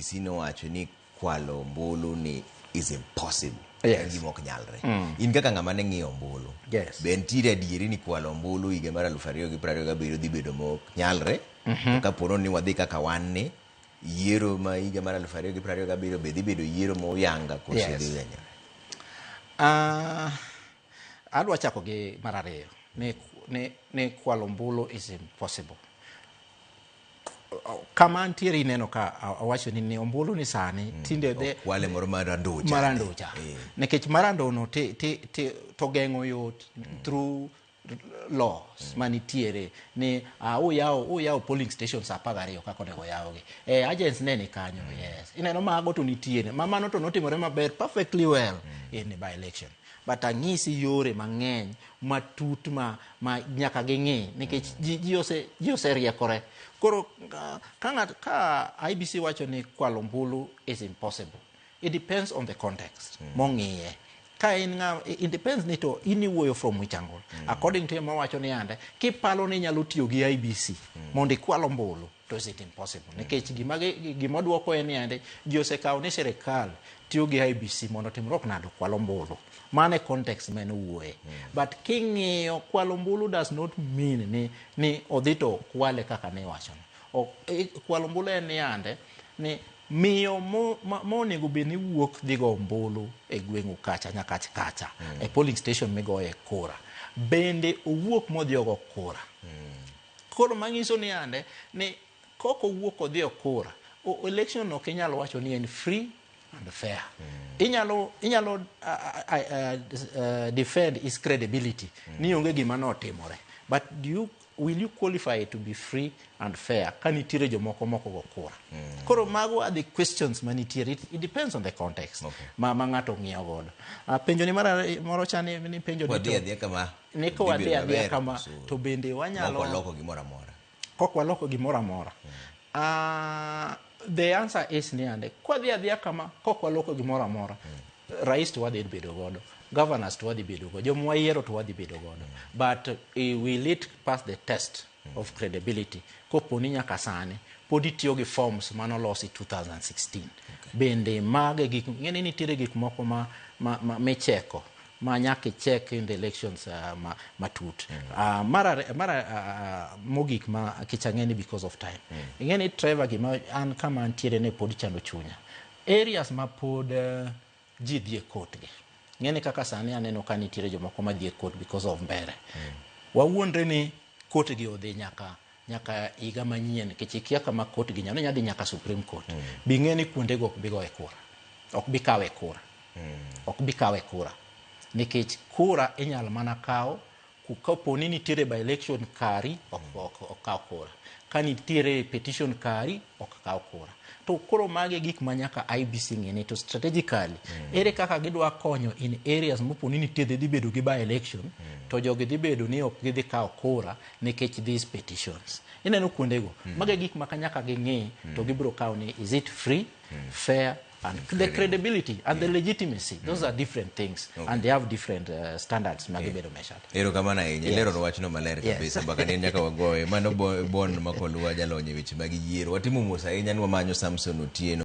IBC nowacho ni kwalo ombulu ni is impossible. Yes. Gimok nyalre. In kaka ng'ama ne ng'iyo ombulu. Yes. Ben tire adieri ni kwalo ombulu higa mar 2027 dhi bedo mok nyalre. Ka pono ni wadhi kaka wan ni yiero ma higa mar 2027 be dhi bedo yiero moyanga kose dhi wenyore. Adwa chako gi mar ariyo. Ne kwalo ombulu is impossible. Kama antiere ineno ka awacho ni ombulu ni sani tinde de kwale moro marandoja. Marandoja. Nikech marandono to geng'o yot through laws manitiere ni uyawo polling stations 12 kaka onego yawgi. Agents ne ni kanyo, yes. Ineno mago to nitiere. Mamano to notimore maber perfectly well in the by election. But ang'isi yore mang'eny matut ma nyaka ging'i nikech ji ose riekore. Koro ka IBC wacho ni kwalo ombulu is impossible. It depends on the context. Mong'iye. It depends ni to iniwuoyo from which angle. According to him wacho ni ande kipalo ni nyalo tiyo gi IBC mondo ikwalo ombulu to is it impossible. Nikech gima duoko en ni ande ji osekawo ni sirikal tiyo gi IBC mondo timrok nado kwalo ombulu. Mane context men wuoye. But king'iyo kwalo ombulu does not mean ni odhito kwale kaka ne wacho. Kwalo ombulu en ni ande ni miyo monego bed ni wuok dhigo ombulu e gweng'u kacha nyaka kacha e polling station migoye kura bende owuok modhi ogo kura. Koro mang'iso ni ande ni koko owuok odhi ogo kura election no kinyalo wacho ni en free and fair. Inyalo defend his credibility ni onge gima notimore, but will you qualify to be free and fair kanitire jomoko go kura? Koro mago are the questions manitiere. It depends on the context. Ma ng'ato ng'iyo godo. Penjo ni moro chani ni penjo wadhi kama niko wadhi kama to bende wanyalo loko gimoro amora. Kok waloko gimoro amora. The answer is ni ande kwadhi kama kok waloko gimoro amora. Rais to wadhi bedo godo. Governors to wadhi bedo godo. Jomwa yiero to wadhi bedo godo. But will it pass the test of credibility? Kopo ni nyaka sani pod itiyo gi forms manolosi 2016. Bende mage gik ng'eni nitiere gik moko ma mecheko ma nyaka check in the elections matut. Mogik ma kichang'eni because of time. Ng'eni Trevor gima an kama antiere ne pod chando chunya. Areas ma pod ji dhie court gi. Ng'eni kaka sani aneno ka nitiere jomoko ma dhie court because of mbere. Wawuondre ni court gi odhi nyaka higa manyien kichikia kama court gi nyadhi nyaka Supreme Court. Bing'eni kuonde go ok bigoe kura. Ok bikawe kura. Ok bikawe kura. Nikech kura inyalo mana kawo kapo ni nitiere by election kari ok kaw kura. Ka nitiere petition kari ok kaw kura. To koro mage gik manyaka IBC ng'eni to strategically ere kaka gidwa konyo in areas mopo ni nitiere dhi bedo gi by election to jogi dhi bedo ni ok gidhi kaw kura nikech these petitions. Ineno kuondego mage gik makanyaka ging'i to gibro kaw ni is it free, fair and the credibility and the legitimacy. Those are different things and they have different standards magibedo measured. Ero kama na lero no wachno maler kabisa baka ni nyaka wagoye mano bon makoluwa jalonye weche mag yiero watimo musa inya nwa manyo Samson Otieno.